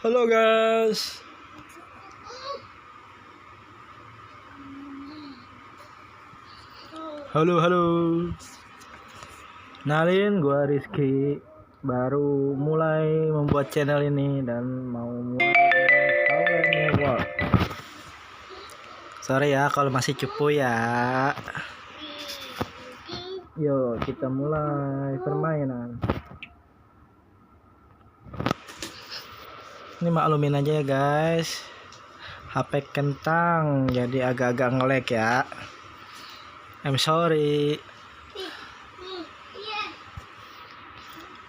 Halo guys. Halo. Kenalin, gua Rizky. Baru mulai membuat channel ini dan mau mulai work. Sorry ya kalau masih cupu ya. Yuk kita mulai permainan. Ini maklumin aja ya guys. HP kentang jadi agak-agak nge-lag ya. I'm sorry.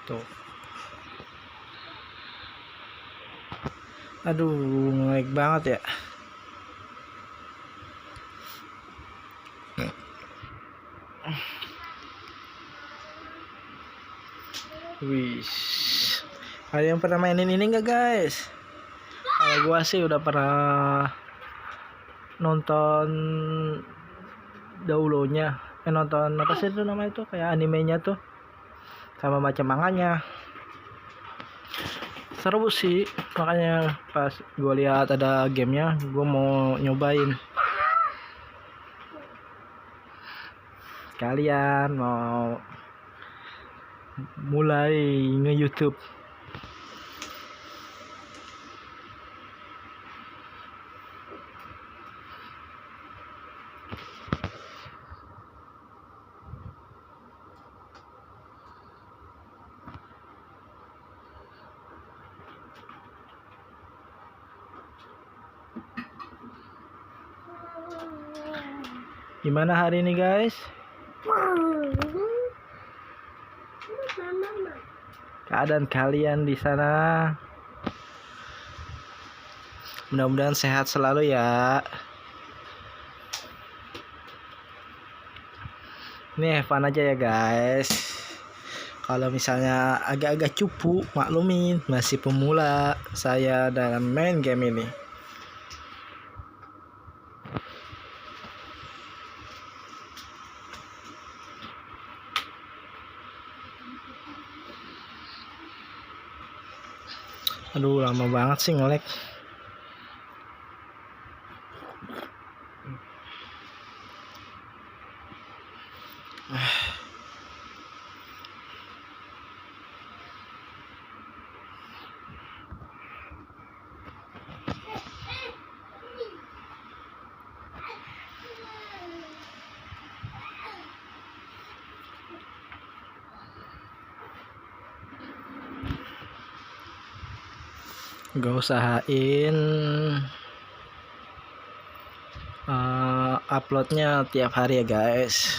Tuh. Aduh, nge-lag banget ya. Wih. Ada yang pernah mainin ini enggak guys? Kalau gua sih udah pernah nonton dahulunya. Nonton apa sih itu namanya itu, kayak animenya tuh, sama baca manganya. Seru sih, makanya pas gua lihat ada gamenya, gua mau nyobain. Kalian mau mulai nge-YouTube? Gimana hari ini guys? Keadaan kalian di sana? Mudah-mudahan sehat selalu ya. Ini fun aja ya guys. Kalau misalnya agak-agak cupu, maklumin, masih pemula saya dalam main game ini. Aduh, lama banget sih nge-lag. Gue usahain uploadnya tiap hari ya guys.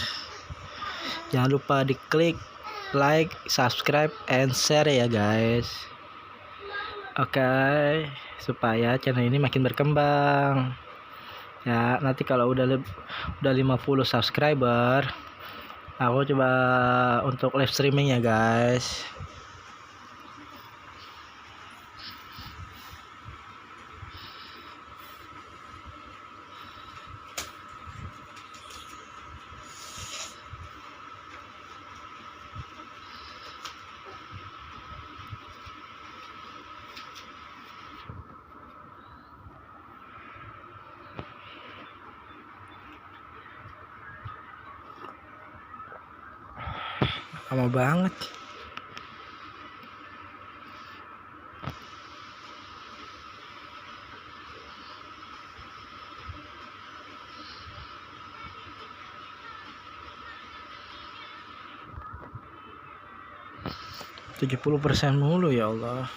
Jangan lupa diklik like, subscribe, and share ya guys. Oke, supaya channel ini makin berkembang ya. Nanti kalau udah 50 subscriber, aku coba untuk live streaming ya guys. Lama banget. %70 mulu ya Allah.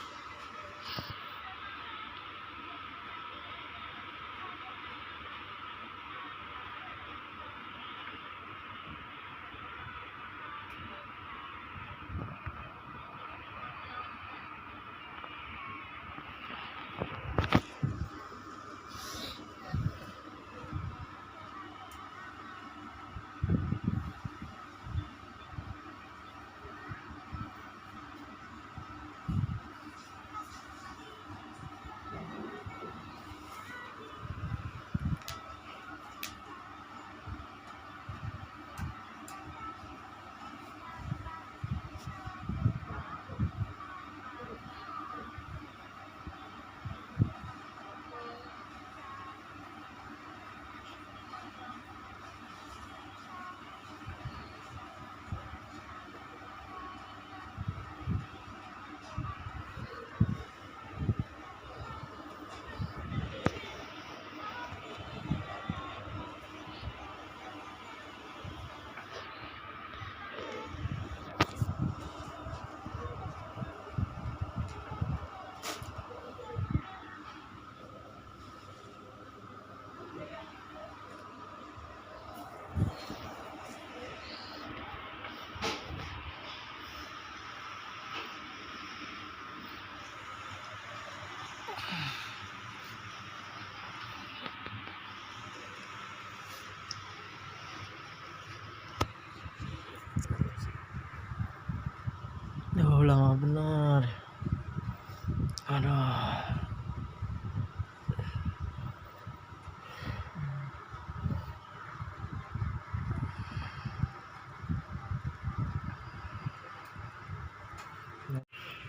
Aduh.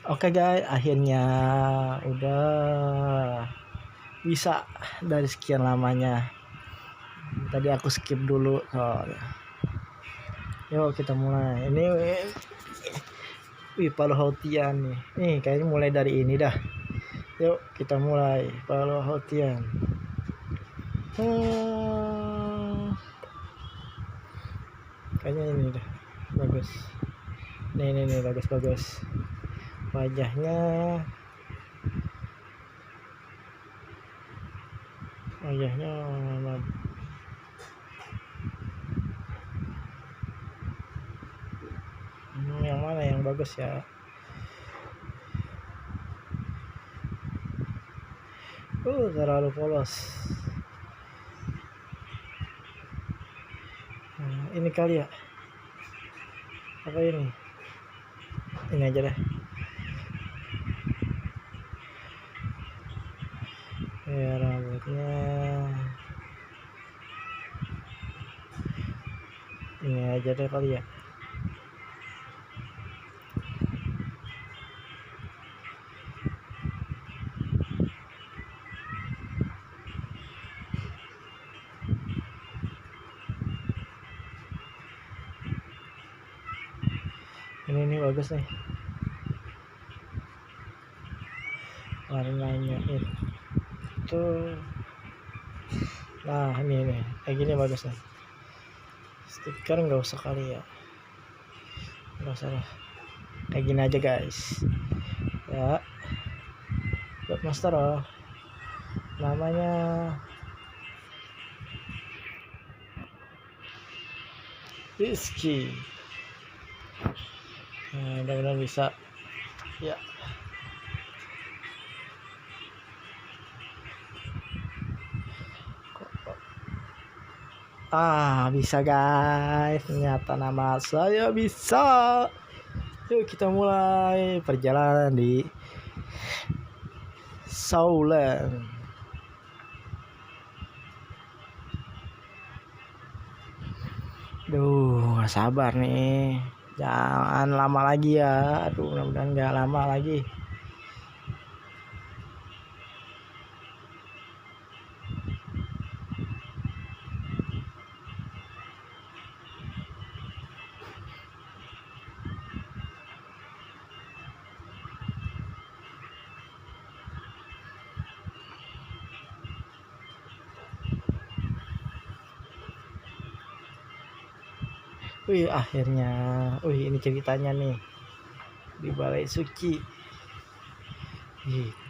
Oke guys, akhirnya udah bisa dari sekian lamanya. Tadi aku skip dulu. Yuk kita mulai. Ini Palohautian nih. Nih kayaknya mulai dari ini dah. Yuk kita mulai Palohautian. Kayaknya ini dah bagus. Nih bagus. Wajahnya yang mana yang bagus ya? Terlalu polos. Ini kali ya? Apa ini? Ini aja deh. Ya rambutnya ini aja deh kali ya. Ini bagus nih. Warnanya itu. Nah ini kayak gini bagus nih. Stiker nggak usah kali ya. Nggak usah lah. Kayak gini aja guys. Ya. Buat master namanya Rizky. Mudah-mudahan bisa ya. Bisa guys, ternyata nama saya bisa. Yuk kita mulai perjalanan di Saulen. Gak sabar nih. Jangan lama lagi ya. Mudah-mudahan gak lama lagi. Akhirnya. Ini ceritanya nih. Di Balai Suci.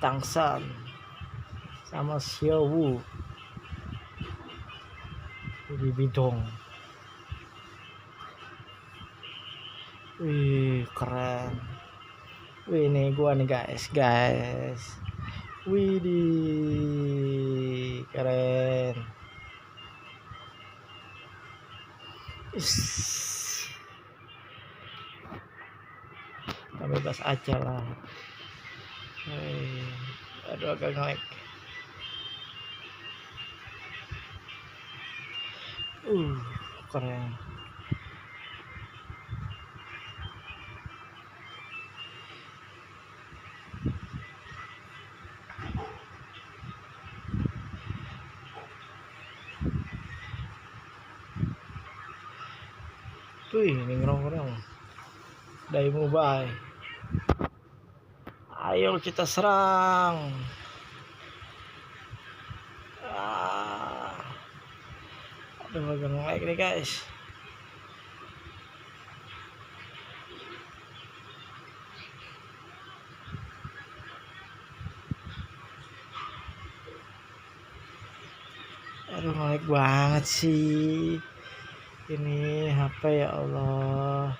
Tangsan sama Xiaowu di Bidong. Keren. Ini gua nih guys. Widih, keren. Kita bebas aja lah. Aduh agak ngelag. Keren. Ini ngerong-ngerong. Dari mobile. Ayo kita serang. Aduh agak ngelag nih guys. Aduh ngelag banget sih. Ini HP ya Allah.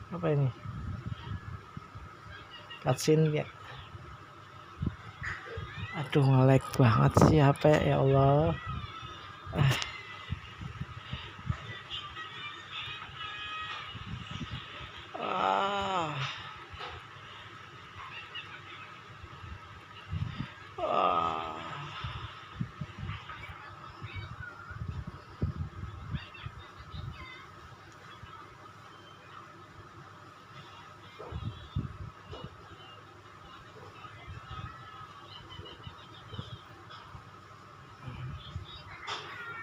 Apa ini? Cutscene ya. Aduh ngelag banget sih HP ya Allah.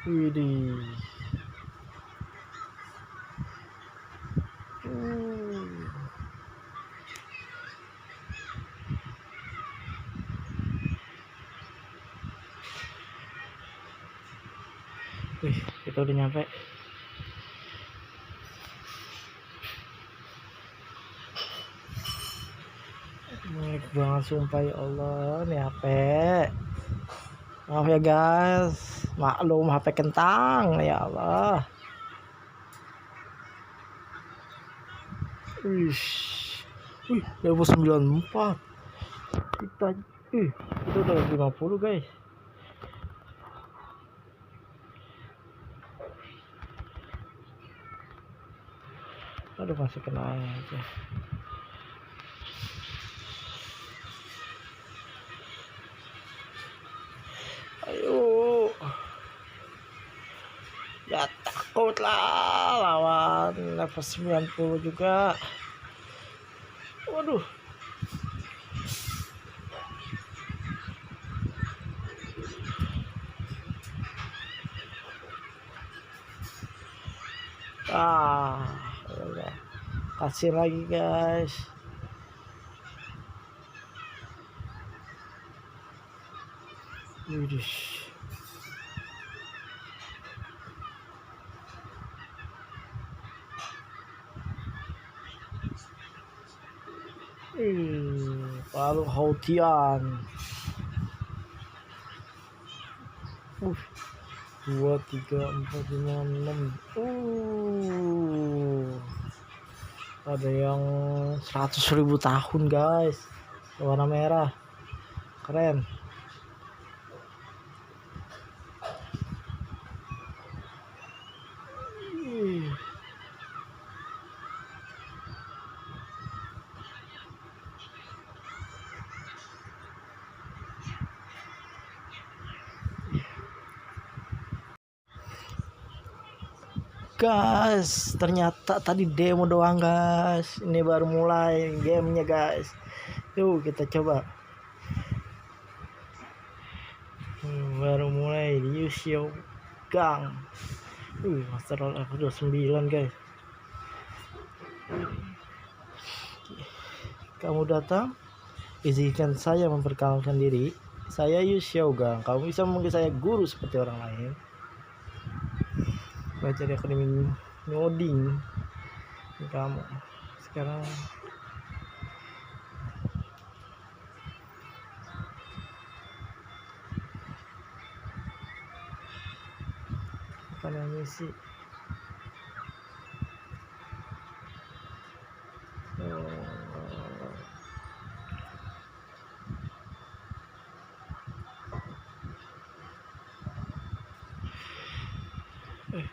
Widih. Wih, kita udah nyampe. Baik banget sumpah ya Allah nih HP. Maaf ya guys, maklum HP kentang ya Allah. Wih, level 94. Kita itu udah 50 guys. Aduh masih kena aja. Ayo. Ya takutlah lawan level 90 juga. Waduh. Ya. Kasih lagi guys. Widih. Lalu Hautian. 2, 3, 4, 5, 6. Ada yang 100.000 tahun guys. Warna merah. Keren. Guys, ternyata tadi demo doang guys. Ini baru mulai gamenya guys. Yuk kita coba. Baru mulai di Yuxiao Gang. Master Roll aku 29 guys. Kamu datang, izinkan saya memperkenalkan diri. Saya Yuxiao Gang. Kamu bisa memanggil saya guru seperti orang lain. Belajar di akademi ngoding. Kamu sekarang apa namanya sih?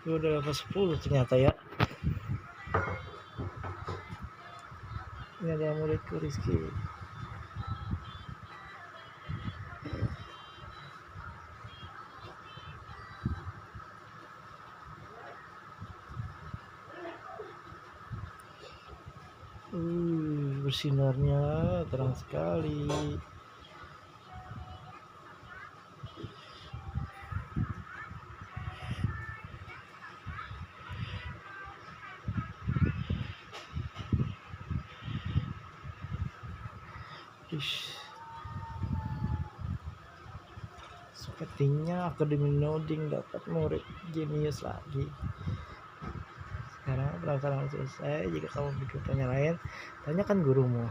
Gue udah level 10 ternyata ya. Ini ada muridku Rizky. Bersinarnya terang sekali. Sepertinya akademi noding dapat murid jenius lagi. Sekarang pelaksanaan selesai. Jika kamu memiliki pertanyaan lain, tanyakan gurumu.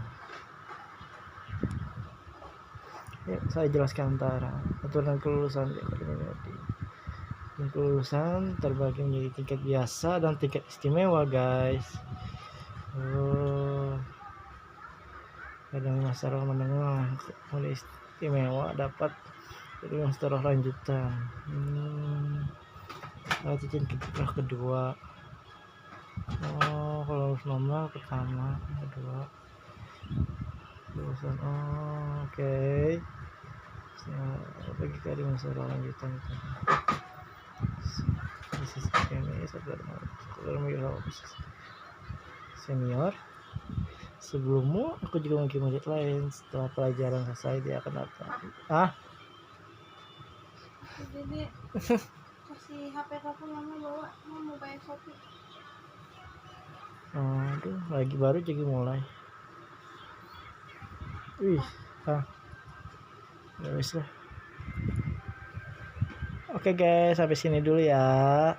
Ya, saya jelaskan antara aturan kelulusan di akademi noding. Kelulusan terbagi menjadi tingkat biasa dan tingkat istimewa guys. Kadang masalah menengah mulai istimewa dapat dari masalah lanjutan. Tingkat kedua. Kalau nomor pertama, kedua. Lulusan. Oke. Bagi kali masalah lanjutan itu. Ini senior. Sebelummu aku juga mungkin murid lain. Setelah pelajaran selesai dia akan datang. si HP kamu mama bawa, mau bayar Shopee. Aduh, lagi baru jadi mulai. Wih, ya wis lah. Oke guys, sampai sini dulu ya.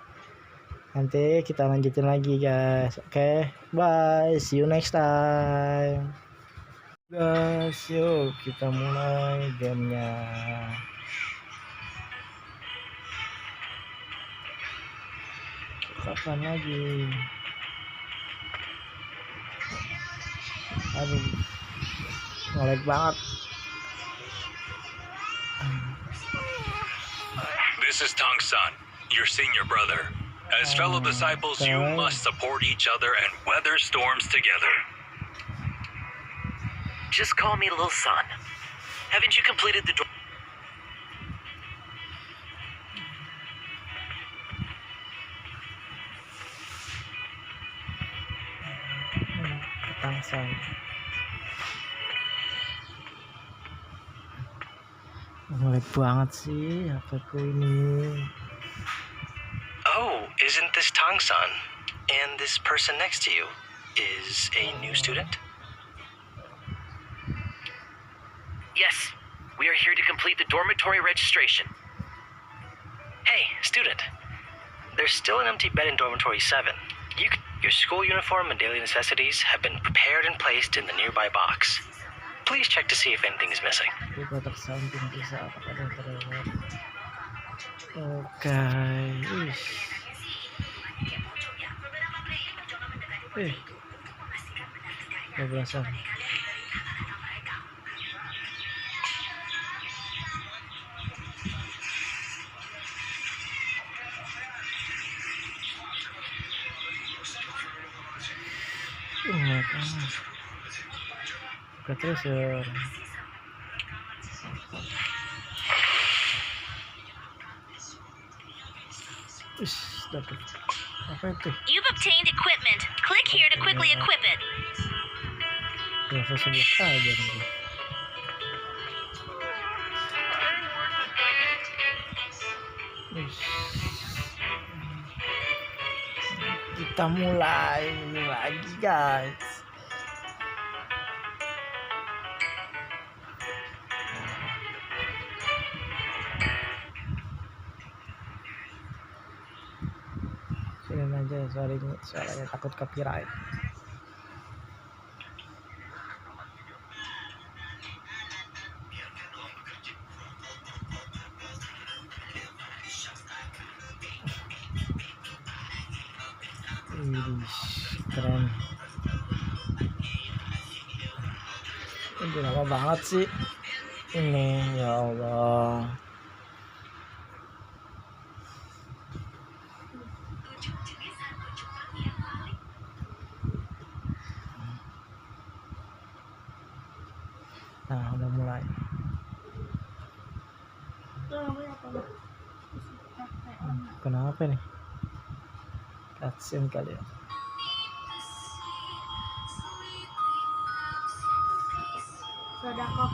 Nanti kita lanjutin lagi guys. Oke, bye. See you next time. Guys, yuk kita mulai gamenya. Kapan lagi? Aduh, ngelag banget. This is Tang-san, your senior brother. As fellow disciples, you must support each other and weather storms together. Just call me Lil Son. Haven't you completed the Tangsan. Ngelag banget sih HPku ini. Oh, isn't this Tang-san? And this person next to you is a new student? Yes, we are here to complete the dormitory registration. Hey, student. There's still an empty bed in dormitory 7. Your school uniform and daily necessities have been prepared and placed in the nearby box. Please check to see if anything is missing. Oke. Ih. 12-an. Buka terus ya. Dapet. Apa itu? You've obtained equipment. Click here to quickly equip it. Level 11 aja nih. Kita mulai lagi guys. Sini aja suaranya takut copyright. Keren. Udah lama banget sih ini, ya Allah. Nah, udah mulai. Kenapa nih? Cutscene kali ya. Sedekah.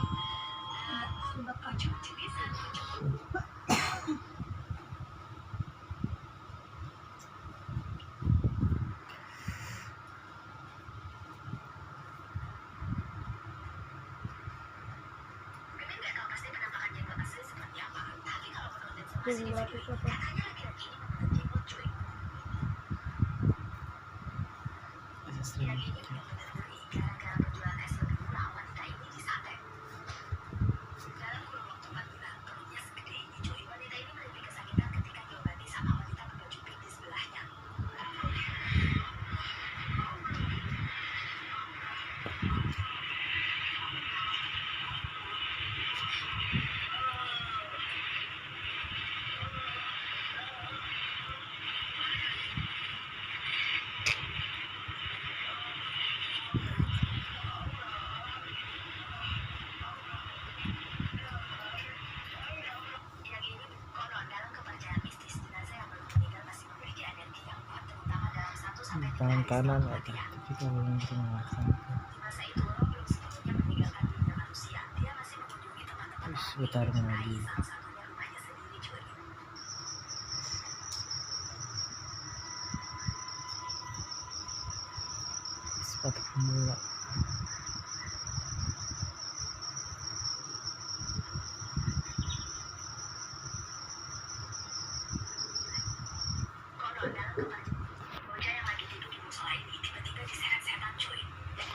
Tangan kanan ada, tapi kalau yang terus putar lagi. satu pemula.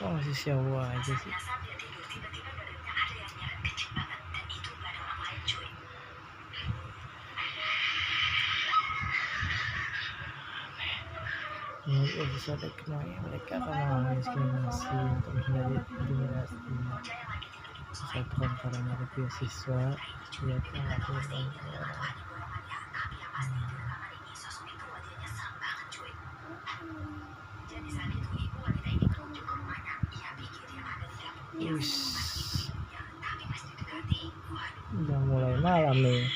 Kok masih Xiaowa aja sih? Menurut episode kedua mereka akan mengalami diskriminasi untuk menghindari intimidasi disatukan karena ada beasiswa yaitu melakukan udah mulai malam nih.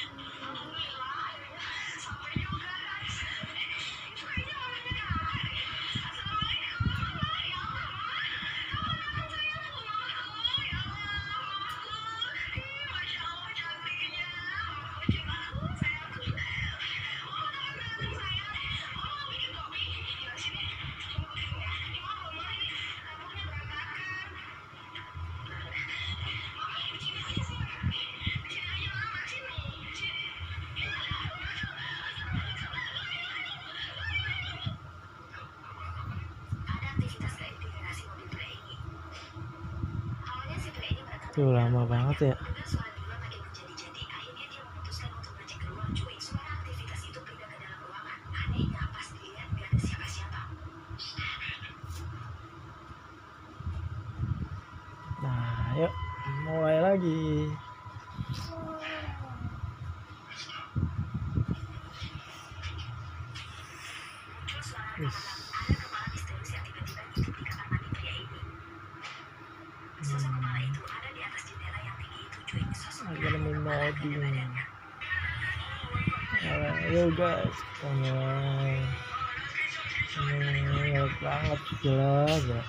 Tuh lama banget ya. Nah, yuk mulai lagi. Agak menoding. Ayo guys, ngelek banget jelas ya.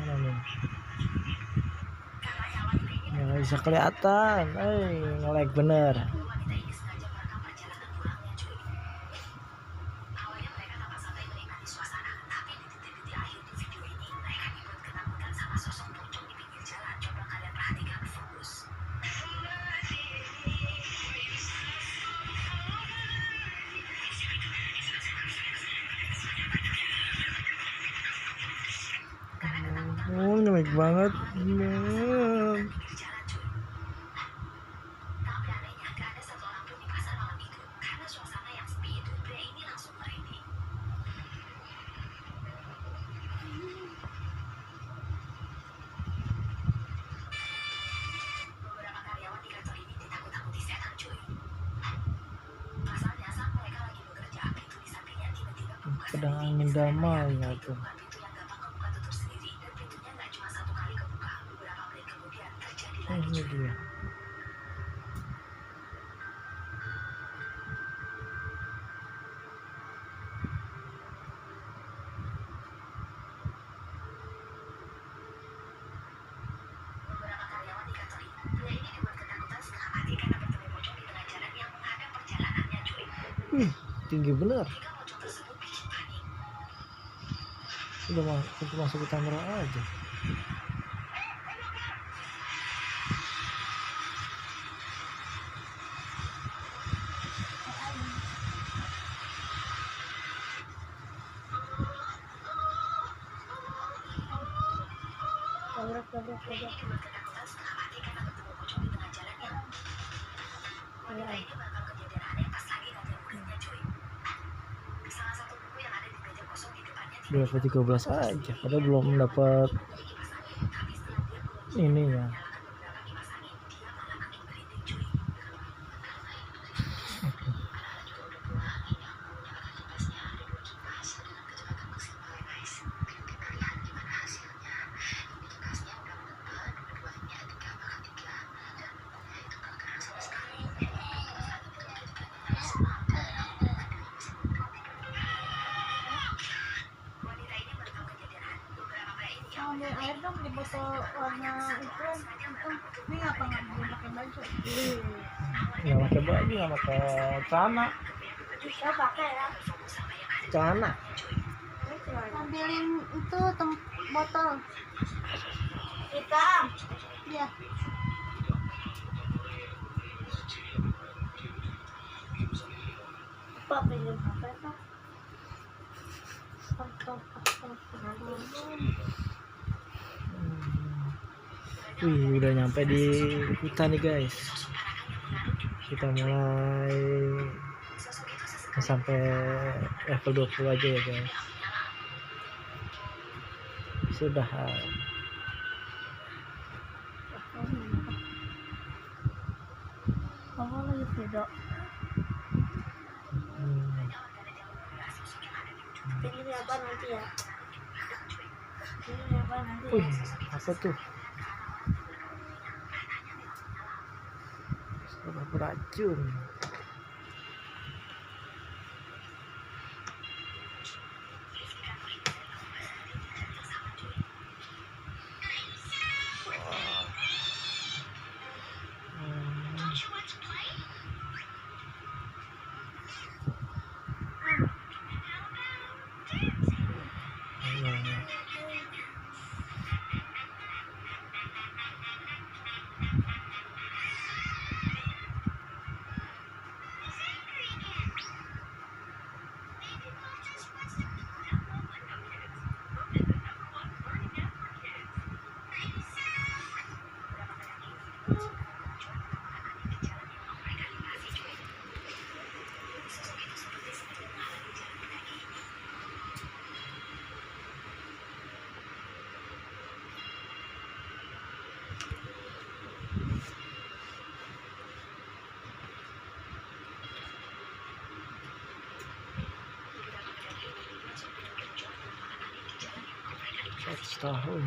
Mana nih? Nggak bisa kelihatan, nge-lag bener. Nge-lag banget. Pedang angin damai ya tuh. Ini dia. Tinggi bener. Udah masuk ke kamera aja. Udah level 13 aja, padahal belum dapat ini ya. kan di botol warna itu ini ngapa nggak boleh pakai baju? Nggak pakai baju, nggak pakai celana. Bisa pakai ya. Celana. Ambilin itu botol hitam. Iya. Pak pinjam apa Pak? Wih, udah nyampe di hutan nih guys. Kita mulai sampai level 20 aja ya guys. Sudah. Kamu lagi video. Ini apa nanti ya? Ini apa nanti? Wih, apa tuh? Sudah beracun. Tahun.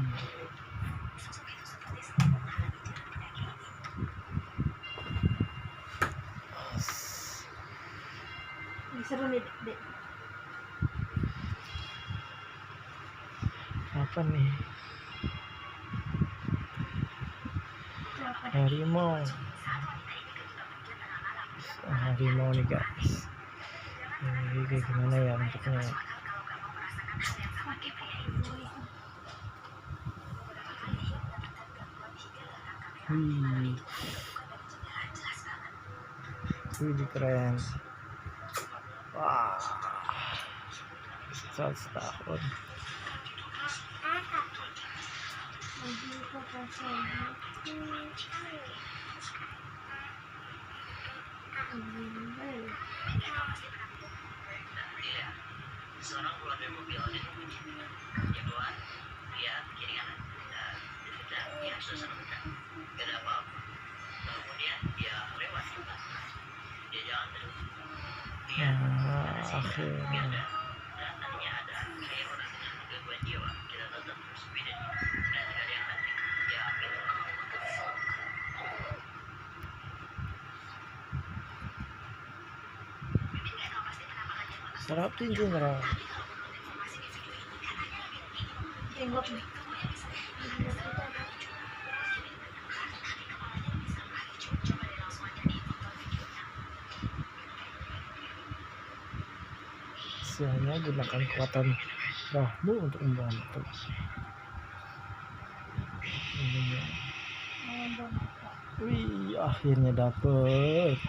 Seru nih, Dek. Apa nih? Harimau. Harimau nih guys. Ini kayak gimana ya bentuknya? Wih, keren. Wah, 100 tahun. Seorang keluar dari mobilnya, yang keluar, dia kiri kanan, ya suasana hutan, gak ada apa-apa. Kemudian dia lewat, dia jalan terus. Akhirnya. Dan tadinya ada kayak orang dengan gangguan jiwa, kita tetap terus beda. Dan tidak ada yang nanti, dia ambil. Serap tinggi ngerang. Jenggot nih. Istilahnya gunakan kekuatan rohmu untuk membantu. Wih, akhirnya dapet.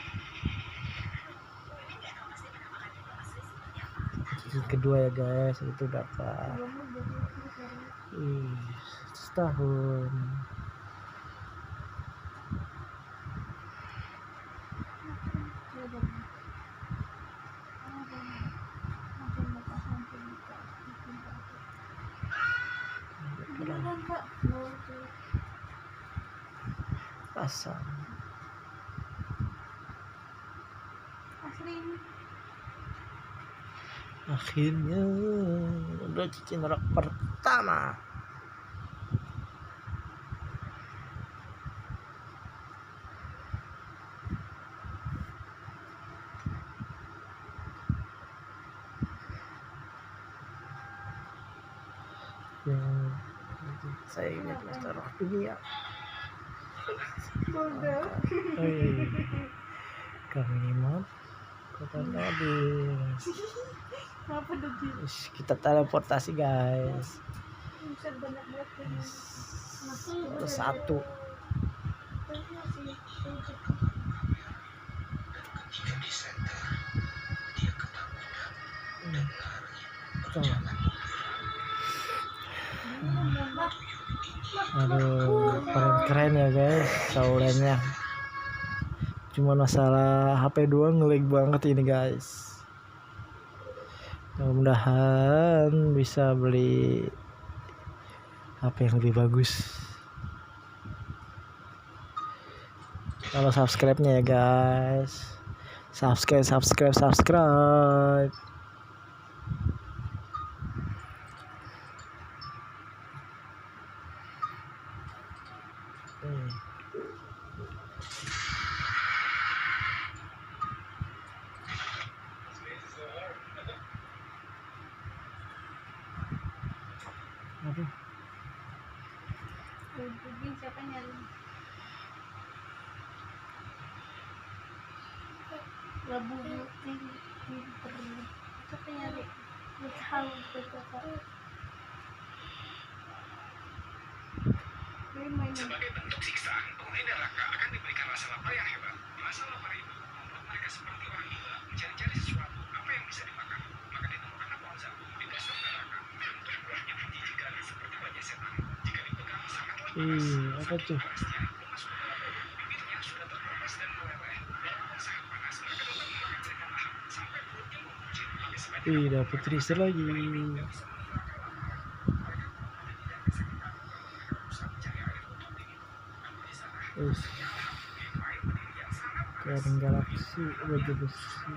Yang kedua ya guys, itu dapat. Setahun. Pasang. Akhirnya udah cincin rak pertama. Yang Saya ingat Master Dunia. Udah. Kami minimal kota tadi. Kenapa tadi? Kita teleportasi guys. Bisa banyak banget kan. Terus satu. Coba. Aduh, keren ya guys, saulennya. Cuma masalah HP 2 ngelag banget ini guys. Mudah-mudahan bisa beli HP yang lebih bagus. Kalau subscribe-nya ya guys. Subscribe. Aduh. Siapa nyari? Labu siapa nyari? Tahu betul. Sebagai bentuk siksaan, penghuni neraka akan diberikan rasa lapar yang hebat. Rasa lapar itu membuat mereka seperti orang gila mencari-cari sesuatu apa yang bisa dimakan. Maka ditemukanlah pohon zakum di dasar neraka. Bentuk buahnya menjijikan seperti wajah setan. Jika dipegang sangatlah panas. Apa tuh? Panasnya lemas ke dalam. Bibirnya sudah terkemas dan meleleh. Sangat panas mereka tetap menghancurkan lahap sampai perutnya membuncit. Dapet trister lagi. Kering galaksi baju besi.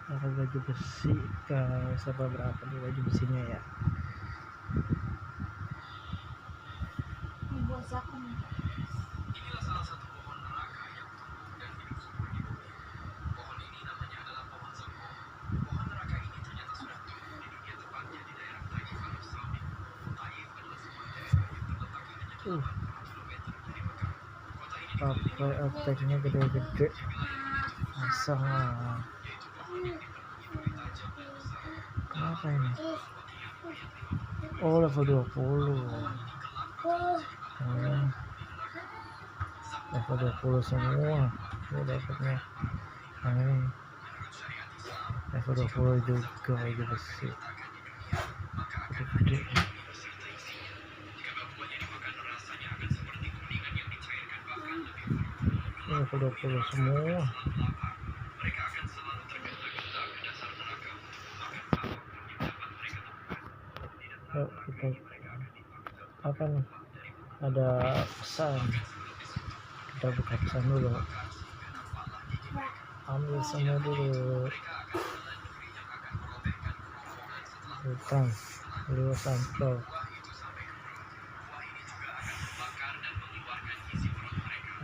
Ada baju besi guys, apa berapa nih baju besinya ya? Buat zakum. Inilah salah satu pohon neraka yang tumbuh dan hidup seumur hidup. Pohon ini namanya adalah pohon zakum. Pohon neraka ini ternyata sudah tumbuh di dunia tepatnya di daerah Taif al-Saudi. Taif adalah sebuah daerah yang terletak hanya 80 km dari Mekah. Kota ini Pakai efeknya gede-gede. Masa kenapa ini? Oh, level 20. Level 20 semua. Ini dapatnya. Nah, ini level 20 juga baju besi. Gede-gede. Ini level 20 semua. Yuk kita apa nih? Ada pesan. Kita buka pesan dulu. Ambil semua dulu. Bukan. Dulu sampel.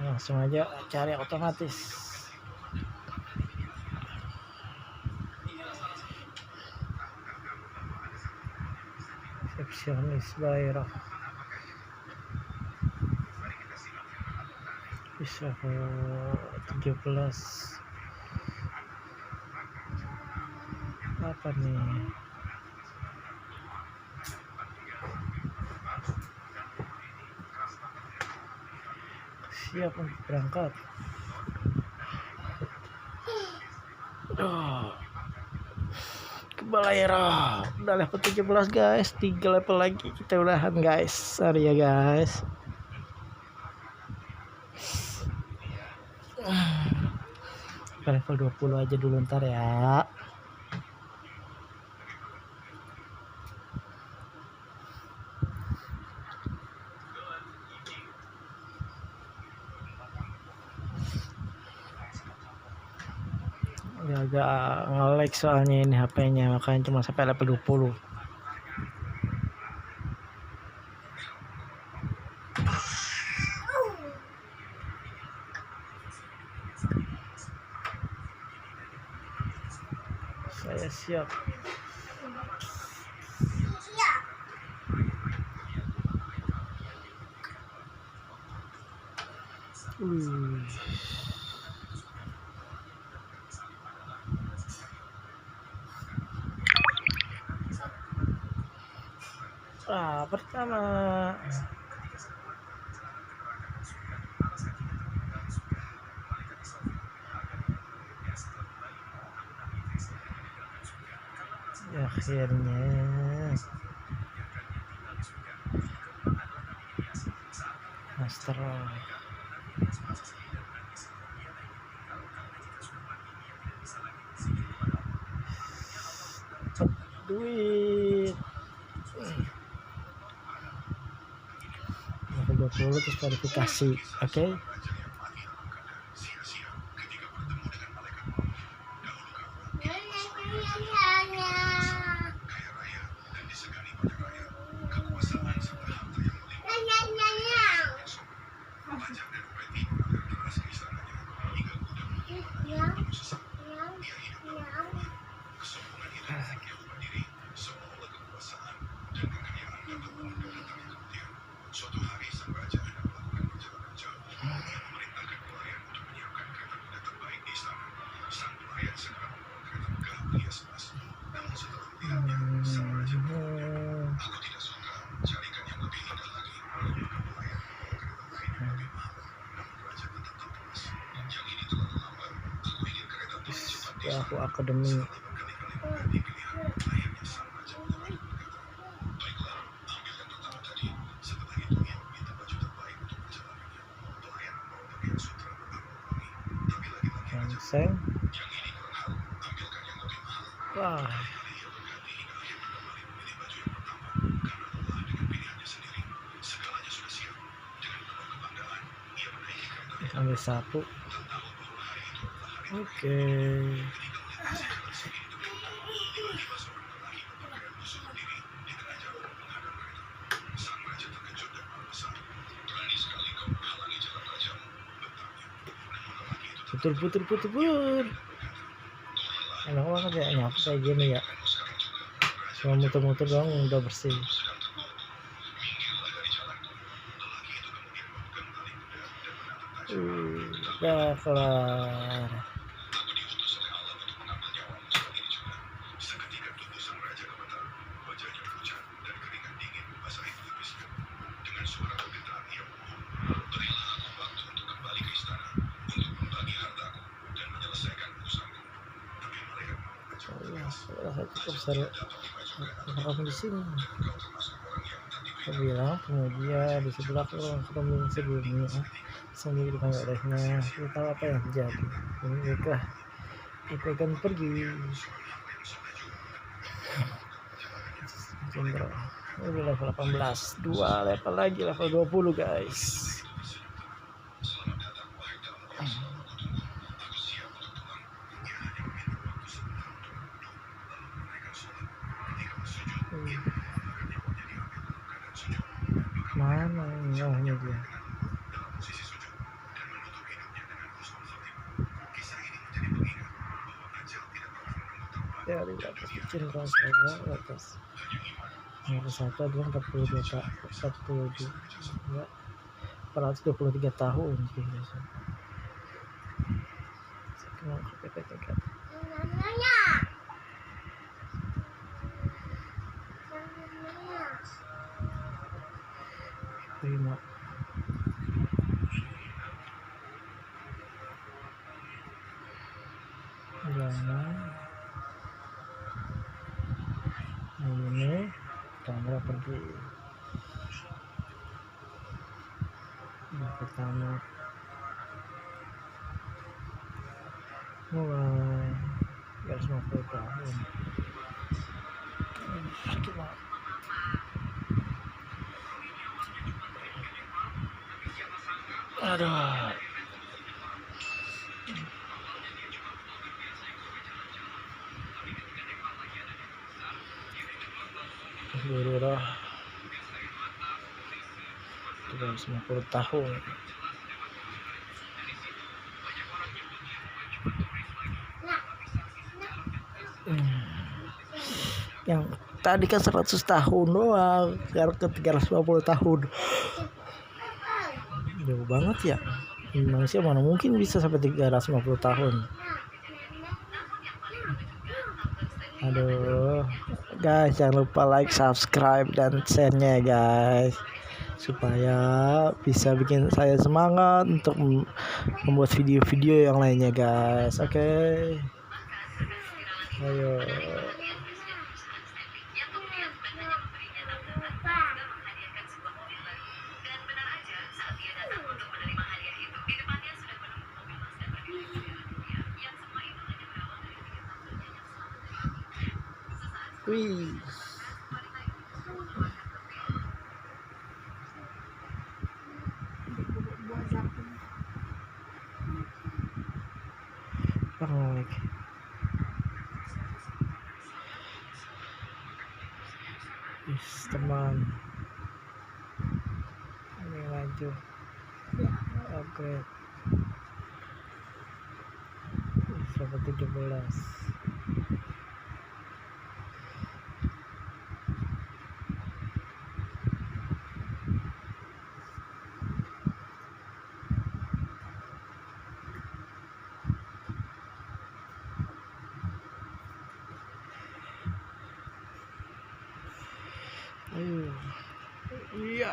Langsung aja cari otomatis. Resepsionis Bayrah bisa ke 17. Apa nih? Siap untuk berangkat. Ke Balayra. Udah level 17 guys. 3 level lagi kita udahan guys. Sorry ya guys. Ke level 20 aja dulu ntar ya. Agak nge-lag soalnya ini HP-nya, makanya cuma sampai level 20. siap. Wih. Pertama. Akhirnya master duit 20 terus verifikasi. Oke. Aku akademi. Langsung. Wah. Ambil sapu. Oke. Putur. Enak banget ya nyapu kayak gini ya. Cuma muter-muter doang udah bersih. Udah kelar. Saya cukup di sini. Saya bilang kemudian di sebelah kambing sebelumnya sambil dengan olehnya kita tahu apa yang terjadi. Ini baiklah kita akan pergi. Ini level 18, 2 level lagi, level 20 guys. Mana ini dia? Ya di atas kecil kalau saya di atas. Nomor 1 adalah 42 ya, 423 tahun sih biasa. Terima. Jangan ini kamera pergi. Yang pertama mulai 50 tahun. Aduh. Berurah 350 tahun. tadi kan 100 tahun doang, sekarang ke 350 tahun. Jauh banget ya. Manusia mana mungkin bisa sampai 350 tahun. Aduh, guys, jangan lupa like, subscribe, dan share-nya ya guys, supaya bisa bikin saya semangat untuk membuat video-video yang lainnya guys. Oke. Ayo. Wih. Buat zapping. Balik. Teman. Ini maju. Upgrade. 117. Iya.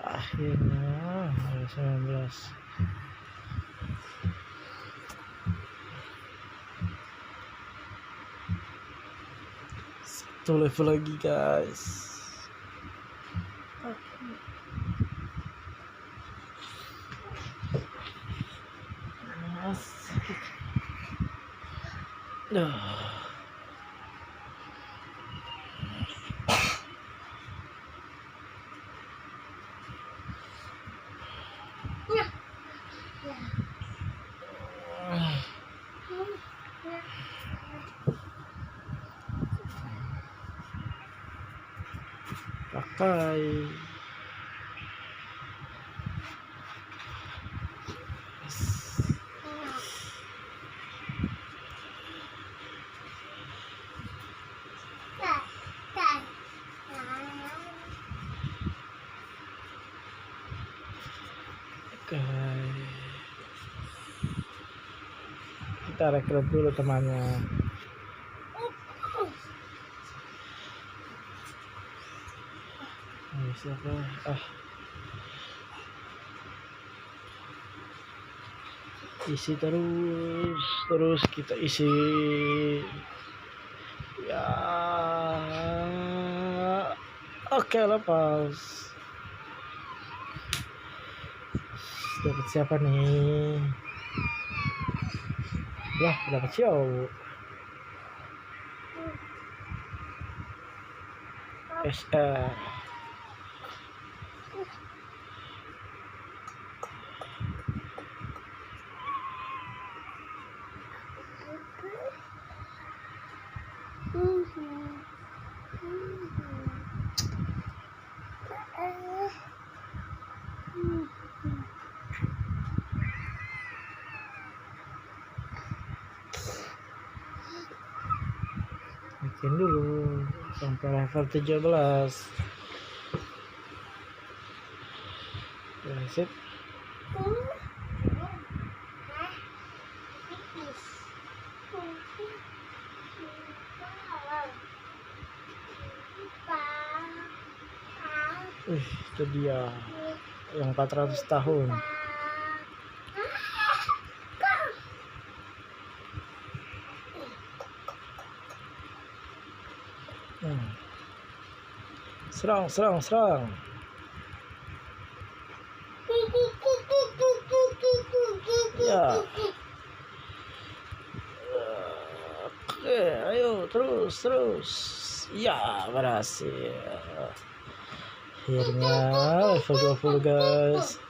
Akhirnya 19. Satu level lagi guys. Pakai. Oke. Kita rekrut dulu temannya. Siapa? Isi terus kita isi. Ya. Oke, lepas. Dapat siapa nih? Wah, dapat Xiao. SR. Bikin dulu sampai level 17. Sip. Itu dia yang 400 tahun. Serang. Ya. Oke, ayo terus. Ya, berhasil. Akhirnya level 20 guys.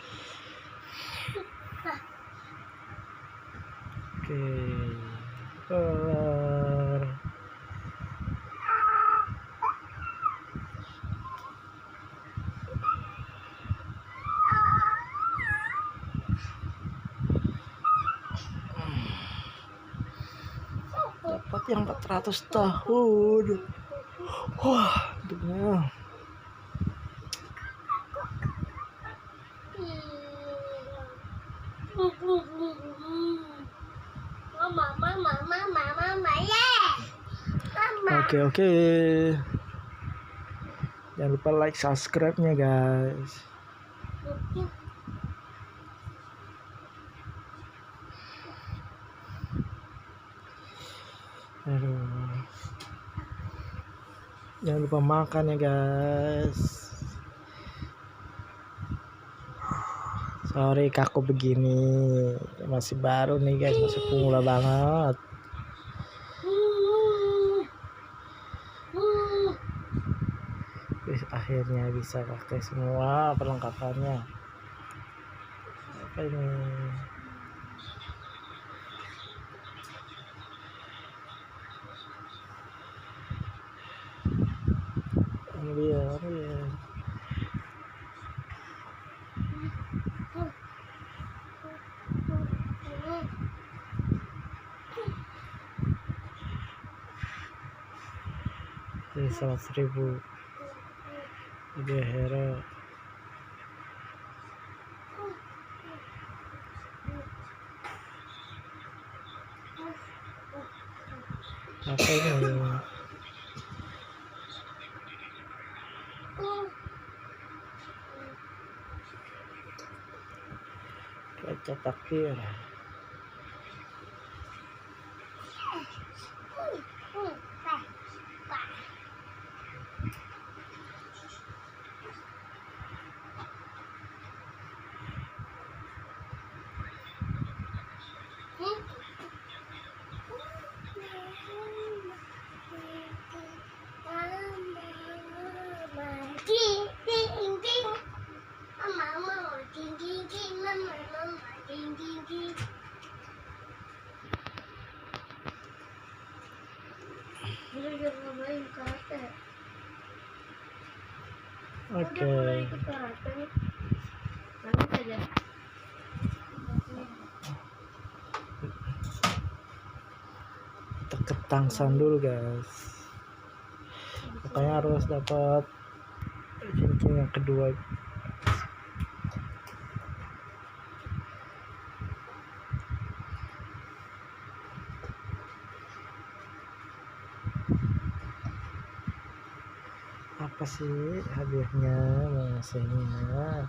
Oke. Kelar. yang 400 tahun. Wah, dunia. Oke. Jangan lupa like, subscribe-nya guys. Aduh. Jangan lupa makan ya guys. Sorry kaku begini, masih baru nih guys, masih pemula banget. Akhirnya bisa pakai semua perlengkapannya. Apa ini? Ini dia. Ini 100.000. Dia hero. Apa ini? Kaca takdir. Oke. Kita ke Tangshan dulu guys. Makanya harus dapat cincin yang kedua. Apa sih hadiahnya, ngasihnya?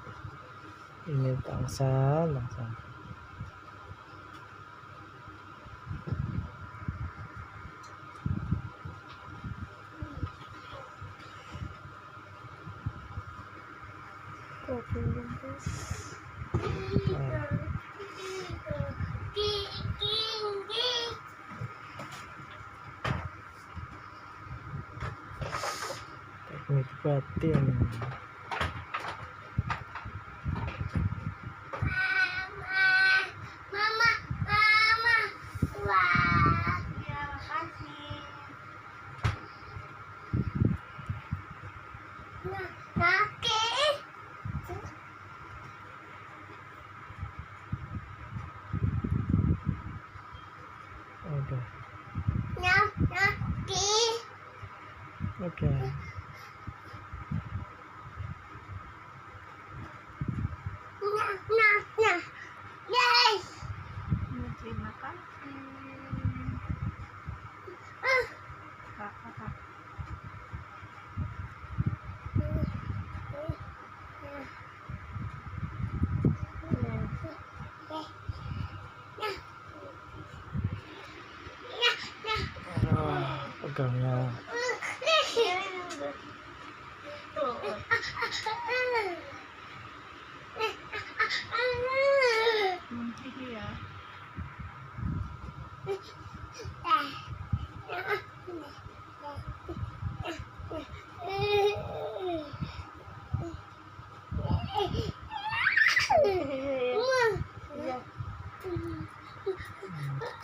Ini Tangshan. Teknik batin. Udah. Oke. Terima kasih. Kakak. Pegangnya. Iya.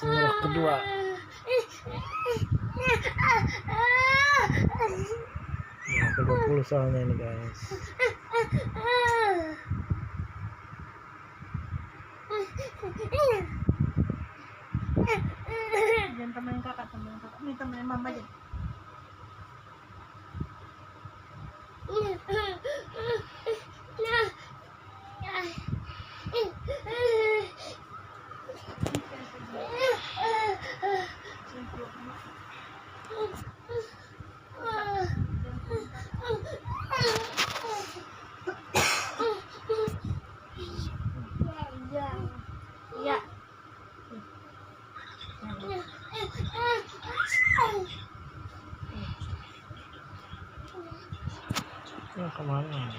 Tinggal kedua. Nah, ke-20 soalnya ini guys. jangan temenin kakak. Nih temenin mama aja. Ya. Ya, kemana?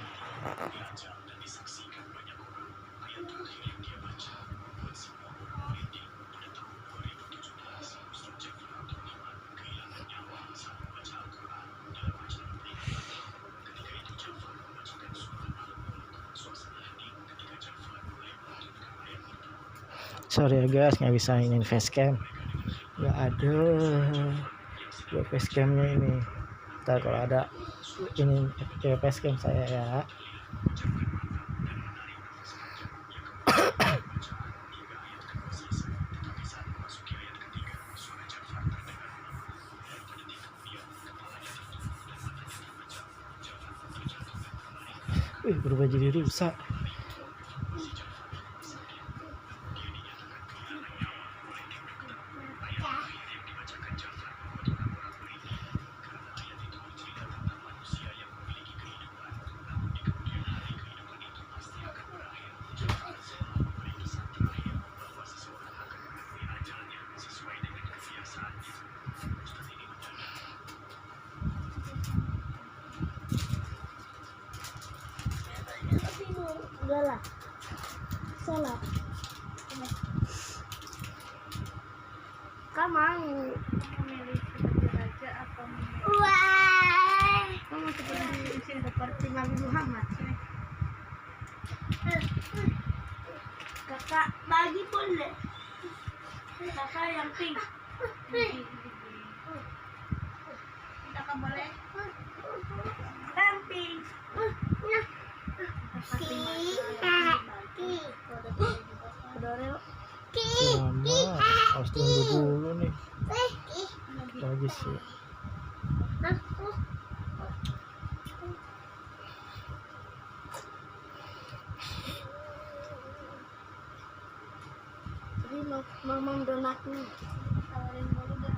Sorry ya guys, nggak bisa ini facecam, nggak ada buat facecamnya ini. Ntar kalau ada ini pakai facecam saya ya. Wih, berubah jadi rusak. Udah lah. Salah. Kamu mau memilih sebagai raja atau memilih? Kamu seperti Nabi Muhammad. Kakak bagi boleh. Kakak yang pink. Kakak boleh. Yang pink. Lama, harus tunggu dulu nih. Lagi sih. Jadi mau donatnya. Tawarin dulu deh.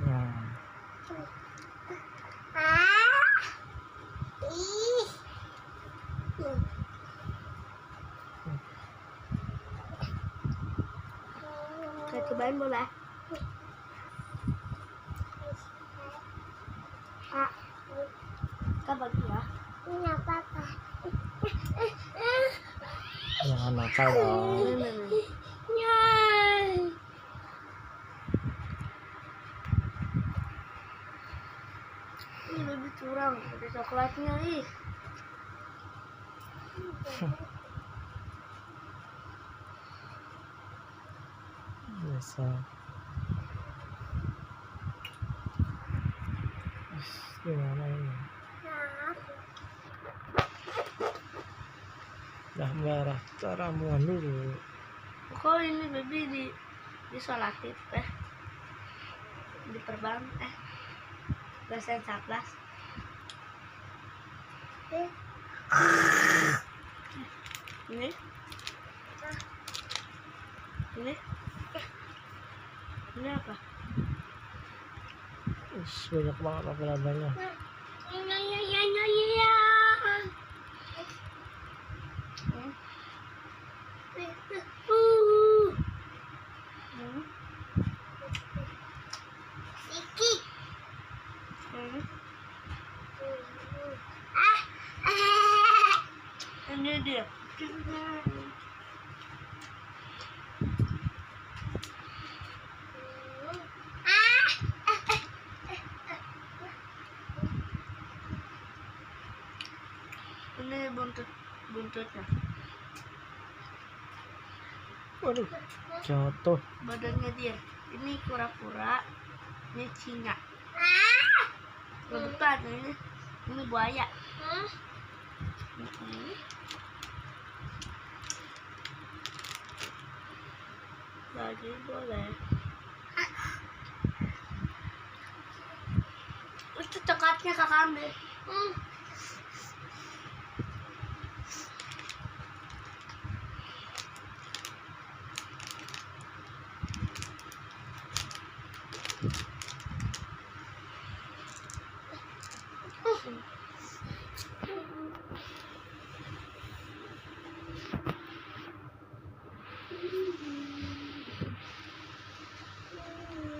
Nah, Saya cobain boleh? Kak bagi ya. Ini apa? jangan nakal dong. Ini lebih curang, ada coklatnya ih. Biasa. Gimana ini? Dah merah, kita ramuan dulu. Kok ini baby disolatif diperban dosen 11 ini apa? Banyak banget laba-labanya. Ini dia. Ini buntutnya. Waduh, jatuh. Badannya dia. Ini kura-kura. Ini singa. Bukan ini buaya. Lagi boleh. Itu coklatnya kakak ambil.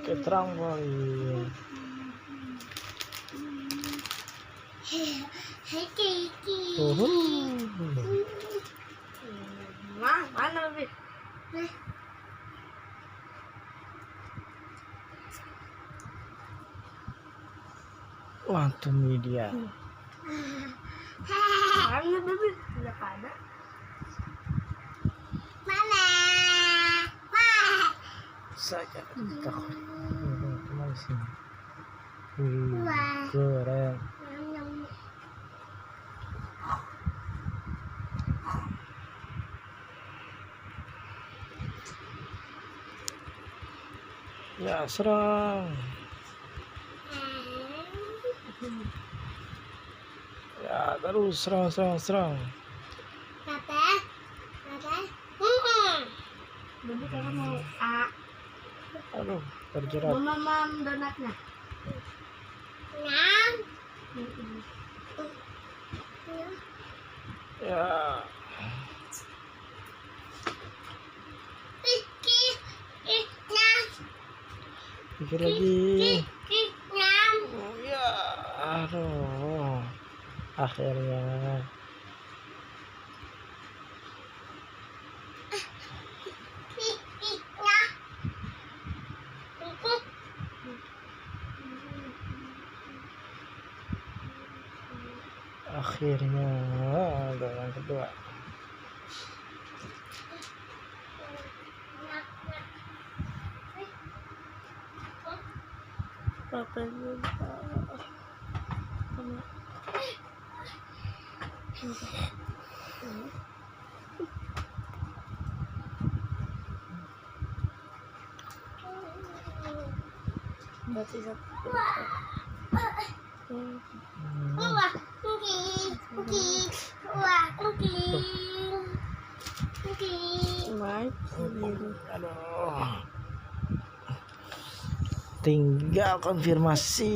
Ke trampolin. Mana lebih? Waktu media. Mana lebih? Tidak ada. Mana? Saya takut. Kemana sih? Keren. Ya serang. Ya terus serang. Lebih kalau mau A. Aduh, terjerat. Mama donatnya. Ya. Pikir lagi. Oh, ya, aduh. Akhirnya. Akhirnya ada yang kedua. Papa juga. Berarti satu. Aduh. Tinggal konfirmasi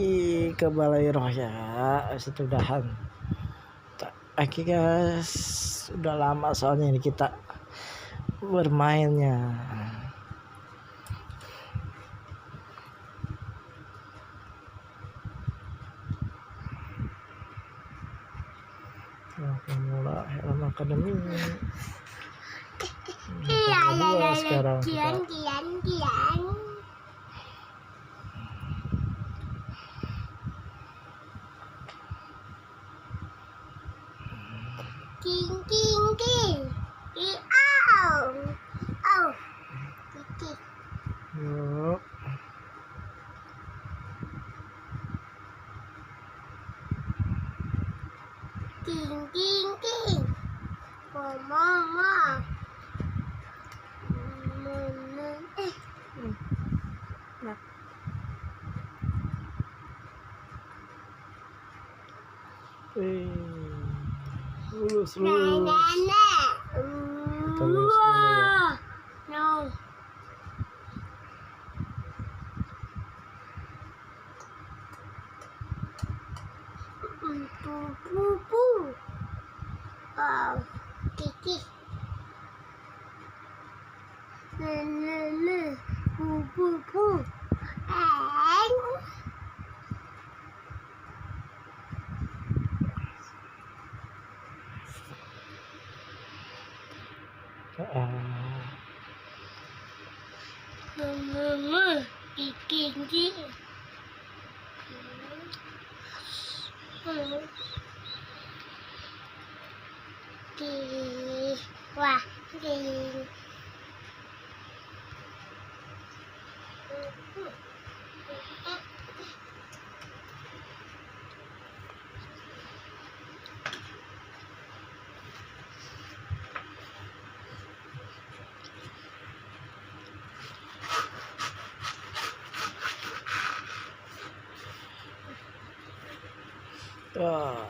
ke Balai Roh ya, setudahan. Oke guys, sudah lama soalnya ini kita bermainnya. Pemula Helm Academy. Sekarang kita yuk. Mama. Lulus. Kita lulus dulu ya. No. Pupu. Kiki. Pupu. Kiki. Wah, Wah.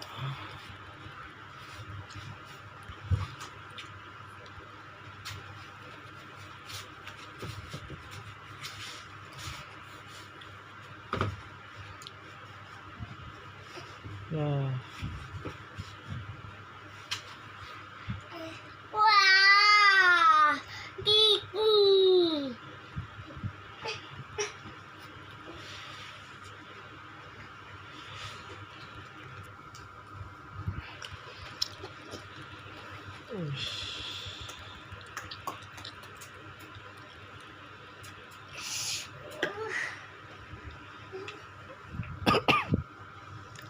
Ya. Wah, gigi.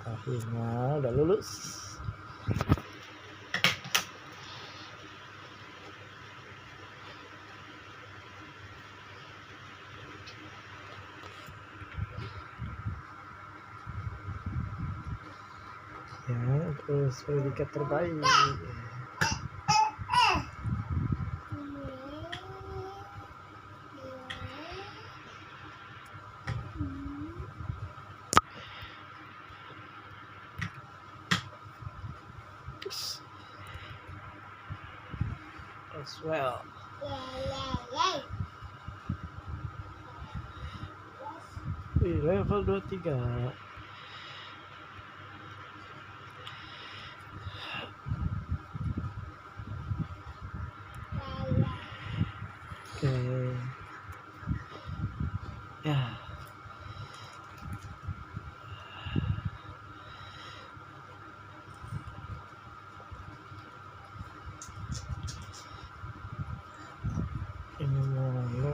Akhirnya udah lulus. Ya, terus predikat terbaik. As well. Level 23. Oke. Ya. Ini mulu.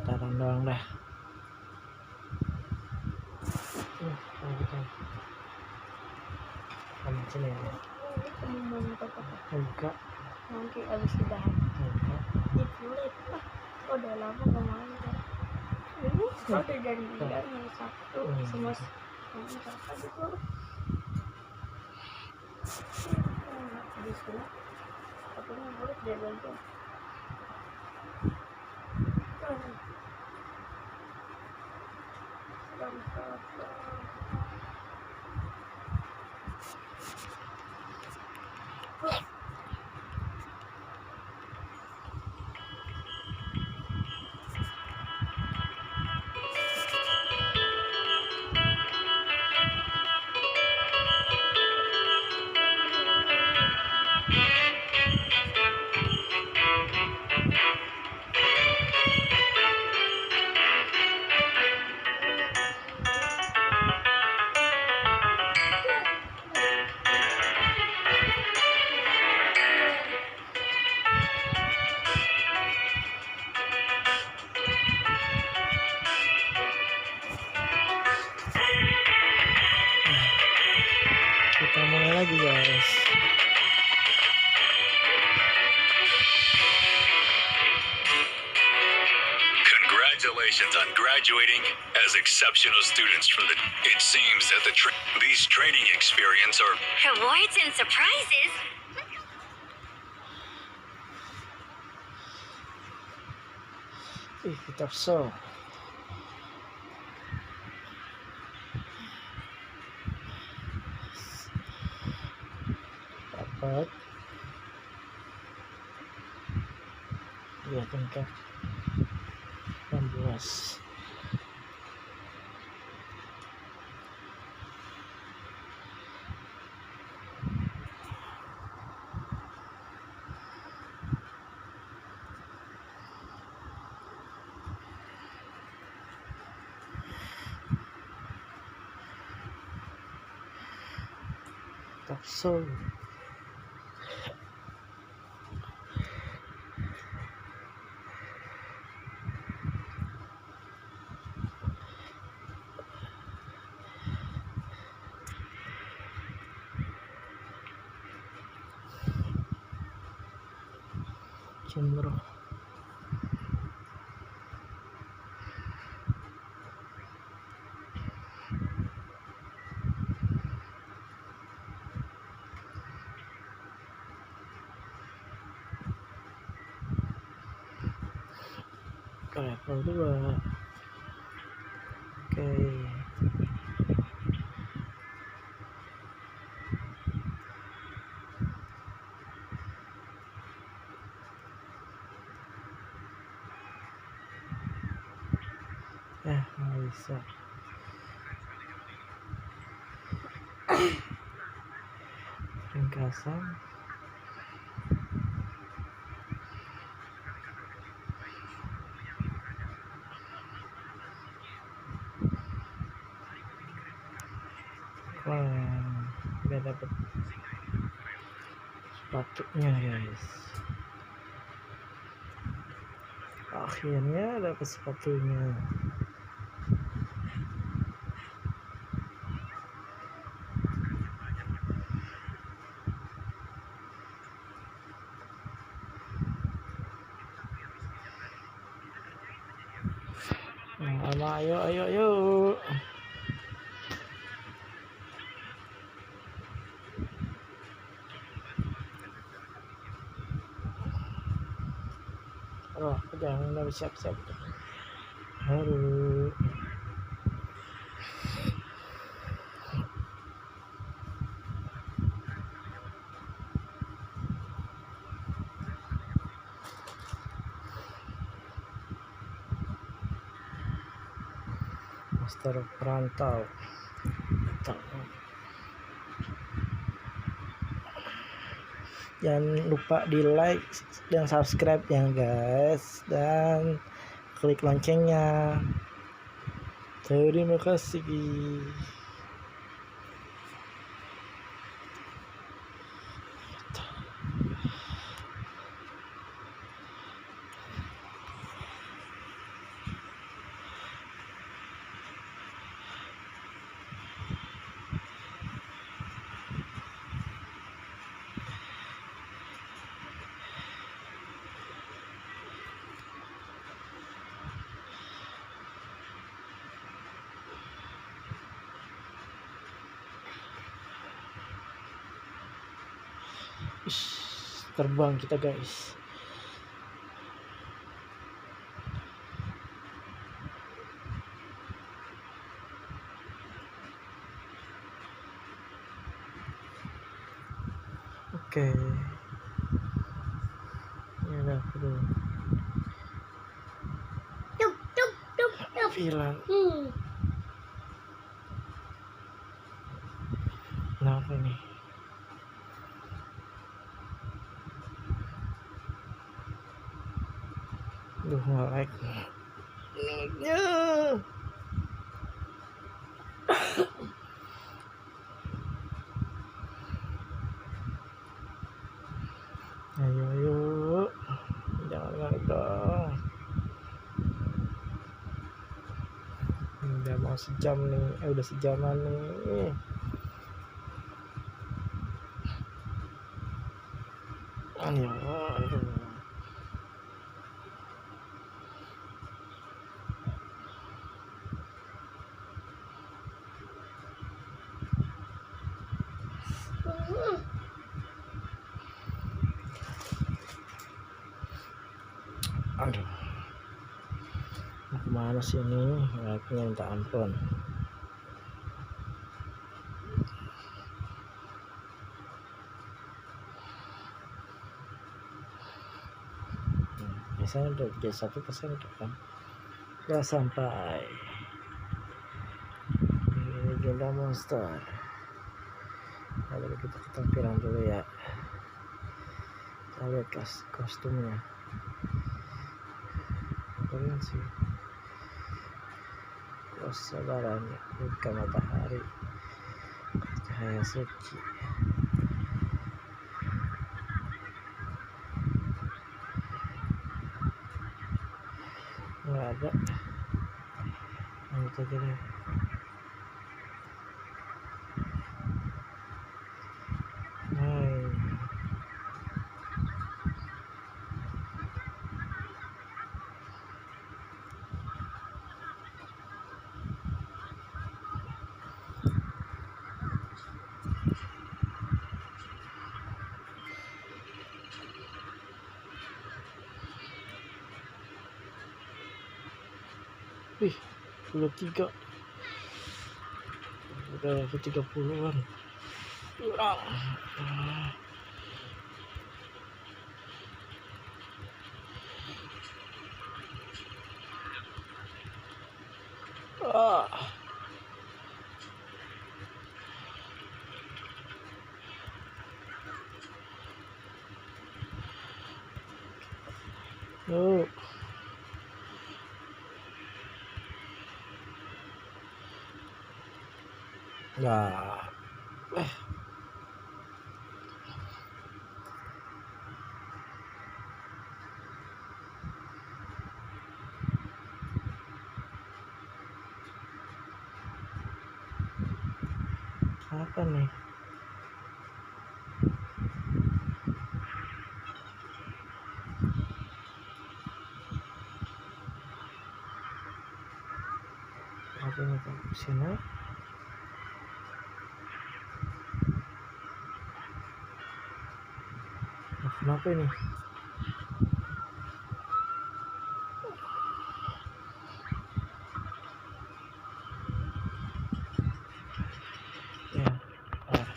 Taruh doang dah. Kamu sini ya. Enggak. Nanti abis udah Enggak. dipulit lah. Udah lama gak main kan. Ini udah janjian hari Sabtu sama kakak gitu. Di sini katanya boleh dia bantu. Kita mulai lagi guys. Congratulations on graduating as exceptional students from the. It seems that these training experience are Rewards and surprises. Kitab so. Dapat. Ya tingkat 16. Kitab so. Cendro. level 2. Oke. Nggak bisa. Ringkasan. Wah, udah dapet sepatunya guys. Akhirnya dapet sepatunya. Ayo. Aku jangan udah siap-siap. Aduh. Master perantau. Jangan lupa di like dan subscribe ya guys, dan klik loncengnya. Terima kasih. Terbang kita guys. Oke. Ini ada aku Tup. bilang. Kenapa ini? Duh, nge-lag. Lag-nya. Ayo. Jangan nge-lag dong. Udah mau sejam nih. Udah sejaman nih. Ayo. Aduh, kemana sih ini? Lagnya minta ampun. Biasanya udah 31% kan? Udah sampai. Ini Legenda Monster. Lalu kita ke tampilan dulu ya. Kita lihat kostumnya. Keren sih. Kesabaran, bukan matahari, cahaya suci. Nggak ada. Itu aja deh. Wih, 23 udah ke 30-an kurang. Ah. Oh. Nah, apa nih? Apa nih ke sini? Nah, kenapa ini? Ya, ah.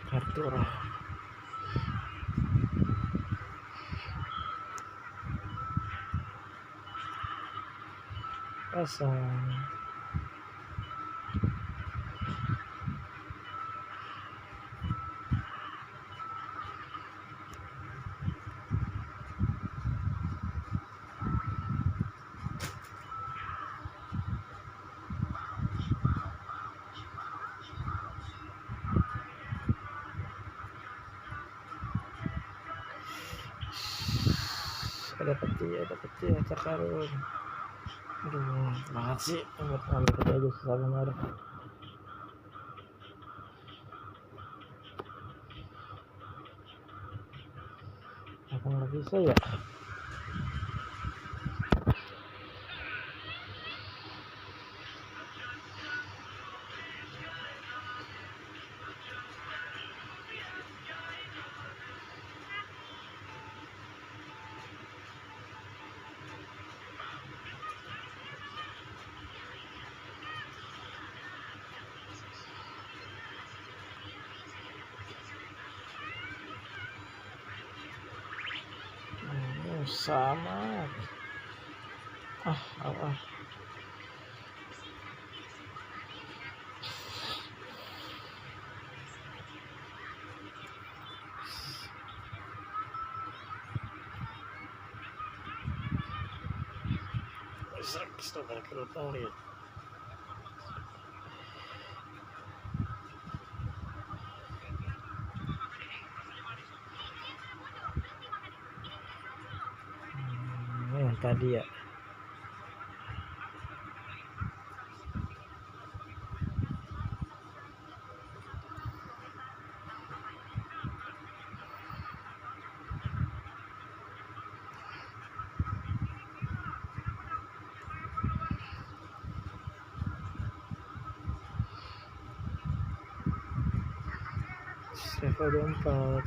Kartu roh. Pasang. Ada peti acak karun. Aduh, banget sih buat ngambil peti aja susah banget. Apa nggak bisa ya? Sama. Ah. Stop kerutang lihat. Yang tadi ya. Level 24.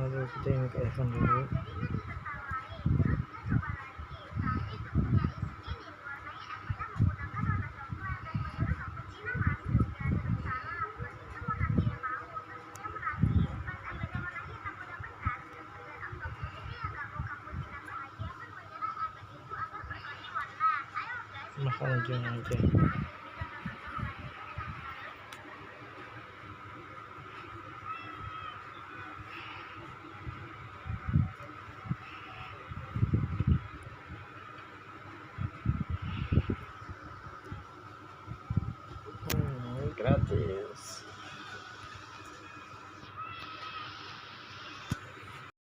Lalu kita yang ke event dulu. Makan aja. Gratis.